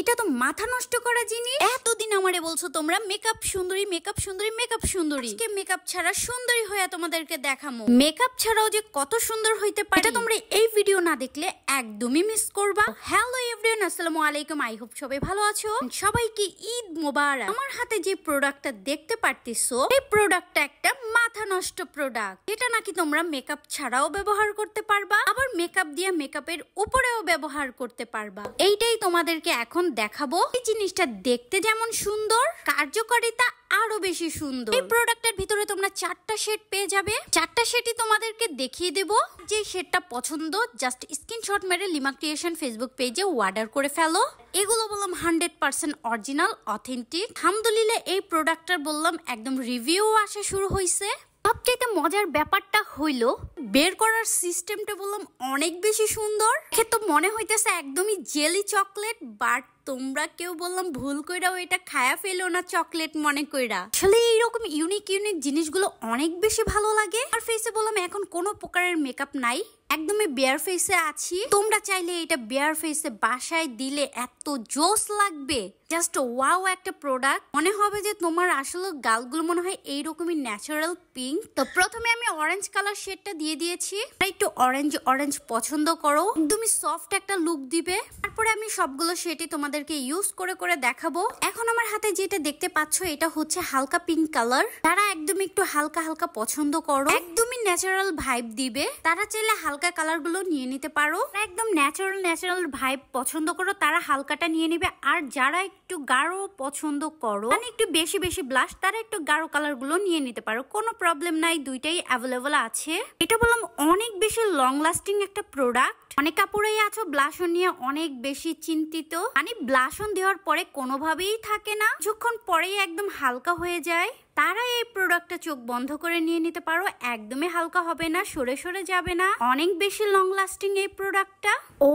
এটা তো মাথা নষ্ট করা জিনিস। এতদিন আমারে বলছো তোমরা মেকআপ সুন্দরী মেকআপ সুন্দরী মেকআপ সুন্দরী, আজকে মেকআপ ছাড়া সুন্দরী হয়ে তোমাদেরকে দেখামো মেকআপ ছাড়াও যে কত সুন্দর হইতে পারে। এটা তোমরা এই ভিডিও না দেখলে একদমই মিস করবা। হ্যালো এভরিওয়ান, আসসালামু আলাইকুম। আই হোপ সবাই ভালো আছো। সবাইকে ঈদ মোবারক। আমার হাতে যে প্রোডাক্টটা দেখতে পারতেছো, এই প্রোডাক্টটা একটা মাথা নষ্ট প্রোডাক্ট। এটা নাকি তোমরা মেকআপ ছাড়াও ব্যবহার করতে পারবা, আবার মেকআপ দিয়ে মেকআপের উপরেও ব্যবহার করতে পারবা। এইটাই তোমাদেরকে এখন দেখাবো। এই জিনিসটা দেখতে যেমন সুন্দর, কার্যকারিতা আরো বেশি সুন্দর। এই প্রোডাক্টের ভিতরে তোমরা 4টা শেড পেয়ে যাবে। 4টা শেডই তোমাদেরকে দেখিয়ে দেব। যে শেডটা পছন্দ জাস্ট স্ক্রিনশট মেরে লিমা ক্রিয়েশন ফেসবুক পেজে অর্ডার করে ফেলো। এগুলো বললাম 100% অরিজিনাল অথেন্টিক। আলহামদুলিল্লাহ এই প্রোডাক্টটার বললাম একদম রিভিউ আসা শুরু হয়েছে। সবচেয়ে মজার ব্যাপারটা হইলো বের করার সিস্টেমটা বললাম অনেক বেশি সুন্দর। তো মনে হইতেছে একদমই জেলি চকলেট, বাট তোমরা কেউ বললাম ভুল কইরাও এটা খায়া ফেলো না চকলেট মনে কইরা। আসলে এইরকম ইউনিক ইউনিক জিনিসগুলো অনেক বেশি ভালো লাগে। আর ফেসে বললাম এখন কোনো প্রকারের মেকআপ নাই, একদমই বেয়ার ফেসে আছি। তোমরা চাইলে এটা বেয়ার ফেসে বাসায় দিলে এত জোস লাগবে, জাস্ট ওয়াও একটা প্রোডাক্ট। মনে হবে যে তোমার আসলে গালগুলো মনে হয় এইরকমই ন্যাচারাল পিঙ্ক। তো প্রথমে আমি অরেঞ্জ কালার শেডটা দিয়ে দিয়েছি। একটু অরেঞ্জ অরেঞ্জ পছন্দ করো, একদমই সফট একটা লুক দিবে। তারপরে আমি সবগুলো শেডই তোমাদেরকে ইউজ করে করে দেখাবো। এখন আমার হাতে যেটা দেখতে পাচ্ছ এটা হচ্ছে হালকা পিঙ্ক কালার। তারা একদম একটু হালকা হালকা পছন্দ করো, একদমই ন্যাচারাল ভাইব দিবে, তারা চাইলে হালকা কালার গুলো নিয়ে নিতে পারো। একদম ন্যাচারাল ভাইব পছন্দ করো তারা হালকাটা নিয়ে নিবে। আর যারা একটু গাঢ় পছন্দ করো, মানে একটু বেশি বেশি ব্লাশ, তারা একটু গাঢ় কালার গুলো নিয়ে নিতে পারো। কোনো প্রবলেম নাই, দুইটাই অ্যাভেলেবল আছে। এটা বললাম অনেক বেশি লং লাস্টিং একটা প্রোডাক্ট। অনেক কাপড়েই আছো ব্লাশন নিয়ে অনেক বেশি চিন্তিত, মানে ব্লাশন দেওয়ার পরে কোনোভাবেই থাকে না, যখন পরেই একদম হালকা হয়ে যায়। তারা এই প্রোডাক্টটা চোখ বন্ধ করে নিয়ে নিতে পারো। একদমই হালকা হবে না, সরে সরে যাবে না, অনেক বেশি লং লাস্টিং এই প্রোডাক্টটা। ও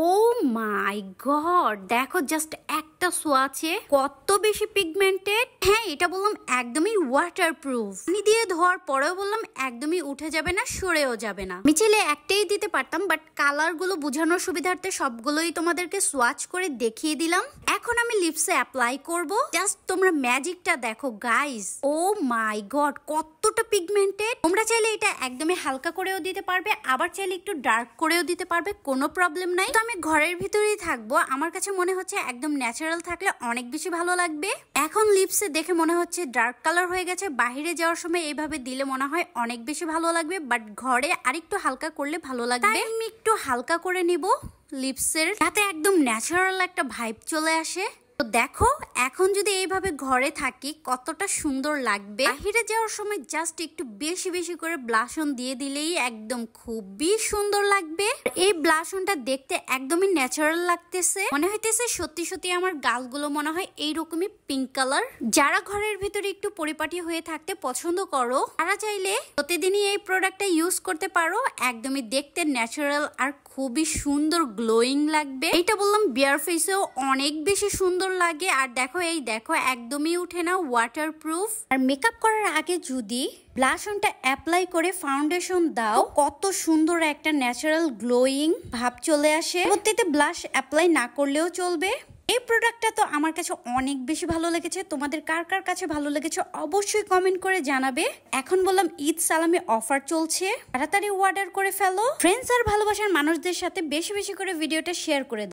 মাই গড, দেখো জাস্ট একটা সোয়াচে কত বেশি পিগমেন্টেড। হ্যাঁ, এটা বললাম একদমই ওয়াটারপ্রুফ। পানি দিয়ে ধোয়ার পরেও বললাম একদমই উঠে যাবে না, সরেও যাবে না। আমি চাইলে একটাই দিতে পারতাম, বাট কালার গুলো বোঝানোর সুবিধার্থে সবগুলোই তোমাদেরকে সোয়াচ করে দেখিয়ে দিলাম। এখন আমি লিপসে অ্যাপ্লাই করব। জাস্ট তোমরা ম্যাজিকটা দেখো গাইস। ও মাই গড, কতটা পিগমেন্টেড। তোমরা চাইলে এটা একদমই হালকা করেও দিতে পারবে, আবার চাইলে একটু ডার্ক করেও দিতে পারবে, কোনো প্রবলেম নাই। তো আমি ঘরের ভিতরেই থাকবো, আমার কাছে মনে হচ্ছে একদম ন্যাচারাল থাকলে অনেক বেশি ভালো লাগবে। এখন লিপসে দেখে মনে হচ্ছে ডার্ক কালার হয়ে গেছে, বাহিরে যাওয়ার সময় এইভাবে দিলে মনে হয় অনেক বেশি ভালো লাগবে, বাট ঘরে আরেকটু হালকা করলে ভালো লাগবে। আমি একটু হালকা করে নিব লিপসের, যাতে একদম ন্যাচারাল একটা ভাইব চলে আসে। তো দেখো এখন যদি এইভাবে ঘরে থাকি কতটা সুন্দর লাগবে। বাহিরে যাওয়ার সময় জাস্ট একটু বেশি বেশি করে ব্লাশন দিয়ে দিলেই একদম খুবই সুন্দর লাগবে। এই ব্লাশনটা দেখতে একদমই ন্যাচারাল লাগতেছে, মনে হইতেছে সত্যি সত্যি আমার গালগুলো মনে হয় এইরকমই পিঙ্ক কালার। যারা ঘরের ভিতরে একটু পরিপাটি হয়ে থাকতে পছন্দ করো, তারা চাইলে প্রতিদিনই এই প্রোডাক্টটা ইউজ করতে পারো। একদমই দেখতে ন্যাচারাল আর খুবই সুন্দর গ্লোয়িং লাগবে। এইটা বললাম বিয়ার ফেসেও অনেক বেশি সুন্দর লাগে। আর দেখো এই দেখো একদমই উঠে না, ওয়াটারপ্রুফ। আর মেকআপ করার আগে যদি ব্লাশনটা অ্যাপ্লাই করে ফাউন্ডেশন দাও, কত সুন্দর একটা ন্যাচারাল গ্লোয়িং ভাব চলে আসে। প্রত্যেকটা ব্লাশ অ্যাপ্লাই না করলেও চলবে। এই প্রোডাক্টটা তো আমার কাছে অনেক বেশি ভালো লেগেছে। তোমাদের কার কার কাছে ভালো লেগেছে অবশ্যই কমেন্ট করে জানাবে। এখন বললাম ঈদ সালামে অফার চলছে, তাড়াতাড়ি অর্ডার করে ফেলো। ফ্রেন্ডস আর ভালোবাসার মানুষদের সাথে বেশি বেশি করে ভিডিওটা শেয়ার করে দাও।